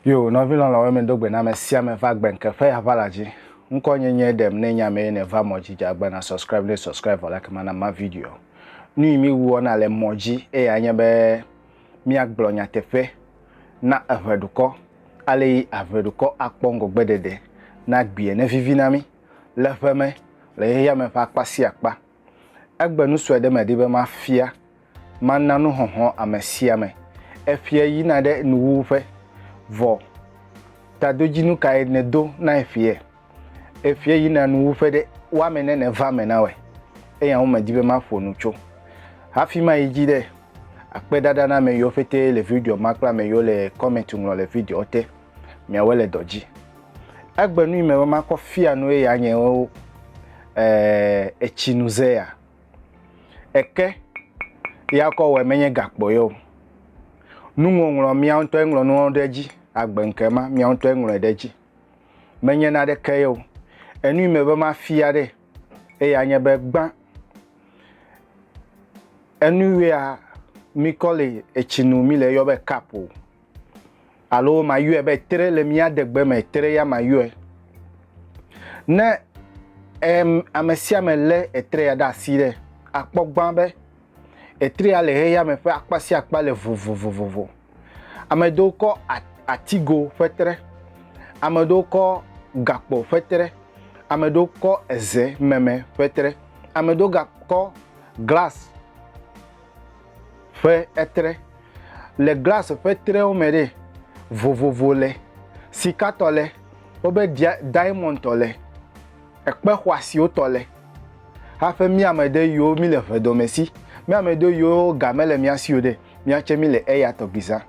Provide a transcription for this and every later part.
Yo, no vi lon la we dogbe na me sia me va gbe nke fe avalaji. Nko nyenye dem ne nya me ne va moji jagba na subscribe like mana ma video. Nu mi wo na le moji e anya be mi agblo nya tefe na aveduko ale aveduko akpongo gbedede na gbie na vivi na mi le feme le ya me fa kpasi akpa. Agbe nu so de me de be ma fia mananu honhon amesia me. Efia yi na de nu fe vo ta doji nu kai ne do na efie yi na nu fe de wa me ne va me na we e ya wo ma dibe ma fo nu cho hafi ma yi de akpe dada na me yo fete le video makla me yo le comment nglo le video te me awele doji agbe nu me ma ko fia nu e ya nye o echinuze ya eke ya ko we menye gakpo yo nu nglo mi an to nglo nu deji agbe nkema mi an to nglo deji menye na de kayo enu me be ma fia de e ya nye be gban enu ya mi kole echinu mi le yo be kapo alo ma yu e be tere le mi adegbe me tere ya ma yu e na amesia me le etre ya da si de akpogban be etre ya le ya me fe akpasi akpa le vovovovovo amedo ko atigo fetere amedo ko gakpo fetere amedo ko eze meme fetere amedo ko glass fe etre le glass fetere o mere vovovo le sikato le obe diamond to le ekpe hwasi o to le ha fe mi amede yo mi le fe domesi mi amedo yo gamele mi asi ode mi ache mi le eya to giza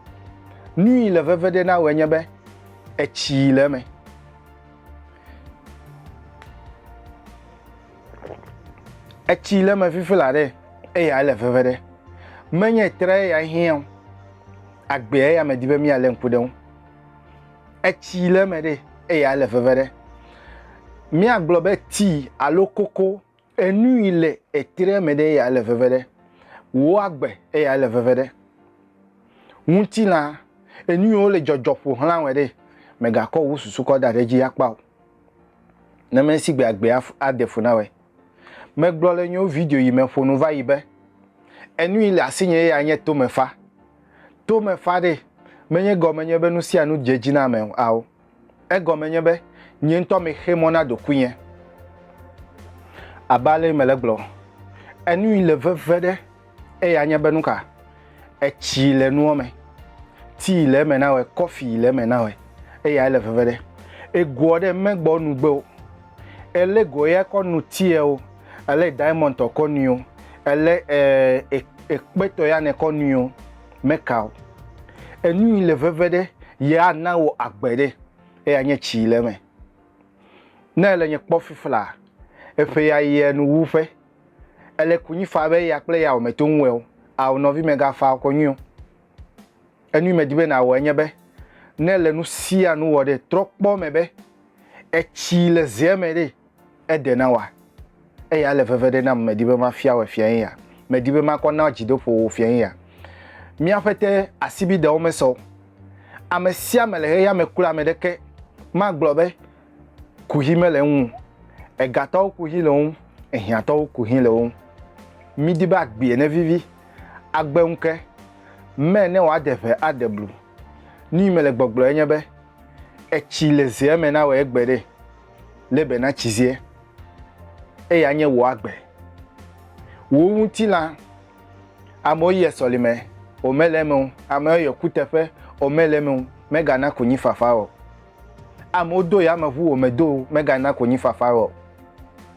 nu le vevede na wenye be echi le me echi le me fifila de eya le vevede menye tre ya hian agbe ya me dibe mi ale nkude echi le me de eya le vevede mi aglobe ti alo koko enu ile etre me de ya le vevede wo agbe eya le vevede nti la enu o le jojofo han we de mega ko wo susu ko da reji apa na me sigbe agbe adefo na we me glo le nyo video yi me fonu va yibe enu ile asinye ya nye to me fa de menye go menye be nu si anu jeji na me awo e go menye be nye nto me hemona do kunye abale me le glo enu ile vevede e ya nye be nu ka e chi le nu me ti le me na we coffee le me na we e ya le vevede e go de megbo nu gbe o ele go ye ko nu ti e o ele diamond to ko nu o ele ekpeto ya ne ko nu o meka o enu le vevede ya na wo agbede e ya nye chi le me na ele nye kpo fifla e fe ya ye nu wu fe ele kunyi fa be ya ple ya o meto nwe o a o no vi mega fa ko nu enu me dibe na wo nyebe na le nu sia nu wo de trokpo mebe e chi le zeme de e de na wa e ya le vevede na me dibe ma fia we fia ya me dibe ma ko na jidofo wo fia ya mi afete asibi de o meso amesia mele ya me kula me de ke ma globe kuhi mele hu e gato kuhi le hu e hiato kuhi le hu mi dibe agbe na vivi agbe unke me ne wa defe adeblu ni mele gbogbo enye be echi le ze me na we egbede lebe na chizie e ya nye wo agbe wo unti la amoye solime o melemu amoye kutefe o melemu mega na kunyi fafao amodo ya mavu o medo mega na kunyi fafao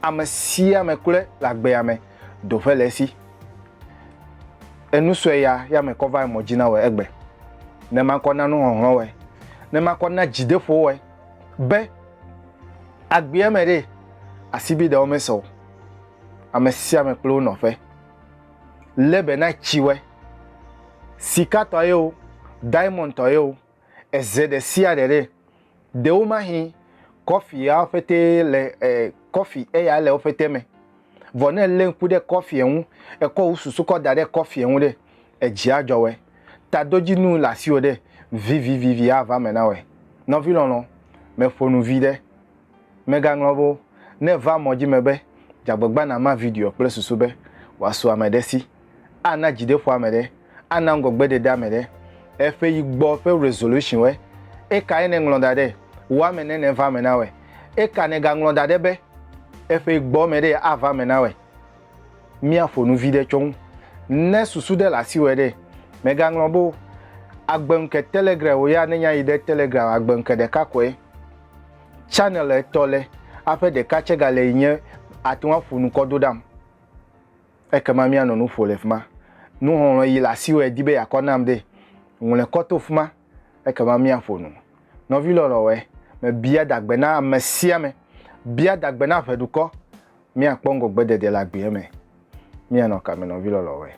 amasia me kule lagbe ya me do felesi enu so ya me cover emoji na we egbe ne ma ko na nu honhon we ne ma ko na jidefo we be agbe me de asibi de o meso amesia me klo no fe lebe na chiwe sika to yo diamond to yo ezede sia de o mahi coffee ya fete le coffee ya le o fete me vone lenku de coffee enwu e ko ususu ko da de coffee enwu de e ji ajowe ta doji nu la si o de vivi ava me na we Nɔvi lɔlɔ me ƒo nu vi ɖe megaŋlɔ bo ne va mɔdzi me be dzagbegba na ma video kple susu be wòaso ame ɖe si ana dzideƒo ame ɖe ana ŋgɔgbedede ame ɖe eƒe yi gbɔ ƒe resolution wɛ eka ne ŋlɔ da ɖe wo ame ne va me na wɛ eka ne gaŋlɔ da ɖe be eƒe yi gbɔ me ɖe ava me na wɛ míaƒo nu vi ɖe tso ŋu ne susu ɖe le asi wɛ ɖe megaŋlɔ bo agbeŋke telegram wo ya ne nya yi ɖe telegram agbeŋke ɖeka koe channel etɔ le aƒe ɖeka tse gale yi nye atʋ aƒo nu kɔ do ɖam ekema míanɔ nu ƒo le fi ma nuxlɔlɔ yi le asi wɛ di be yakɔ nam ɖe ŋlɔ kɔ to fi ma ekema míaƒo nu nɔvi lɔlɔ wɛ me bia dagbe na ame sia ame bia dagbe na ʋeɖukɔ míakpɔ ŋgɔgbedede le agbea me míanɔ kame nɔvi lɔlɔ wɛ